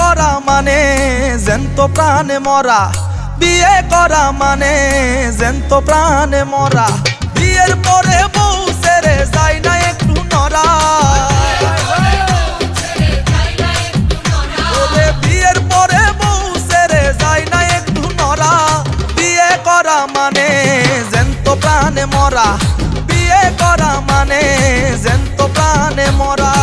করা মানে জ্যান্ত প্রাণে মরা, বিয়ে করা মানে জ্যান্ত প্রাণে মরা। বিয়ের পরে বউ ছেড়ে যায় না একটু নড়া, ওরে বিয়ের পরে বউ ছেড়ে যায় না একটু নড়া। বিয়ে করা মানে জ্যান্ত প্রাণে মরা, বিয়ে করা মানে জ্যান্ত প্রাণে মরা।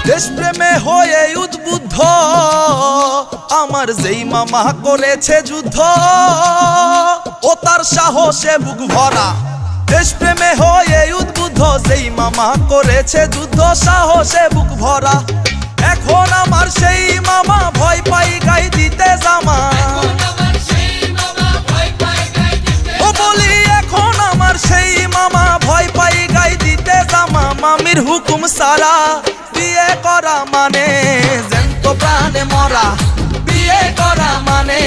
দেশপ্রেমে হয়ে উদ্বুদ্ধ আমার যেই মামা করেছে যুদ্ধ, ও তার সাহসে বুক ভরা। দেশপ্রেমে হয়ে উদ্বুদ্ধ যেই মামা করেছে যুদ্ধ, সাহসে বুক ভরা। এখন আমার সেই মামা ভয় পাই গাই দিতে জামা, ও বলি এখন আমার সেই মামা ভয় পাই গাই দিতে জামা। মামির হুকুম সারা বিয়ে করা মানে জ্যান্ত প্রাণে মরা, বিয়ে করা মানে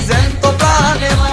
জ্যান্ত প্রাণে মরা।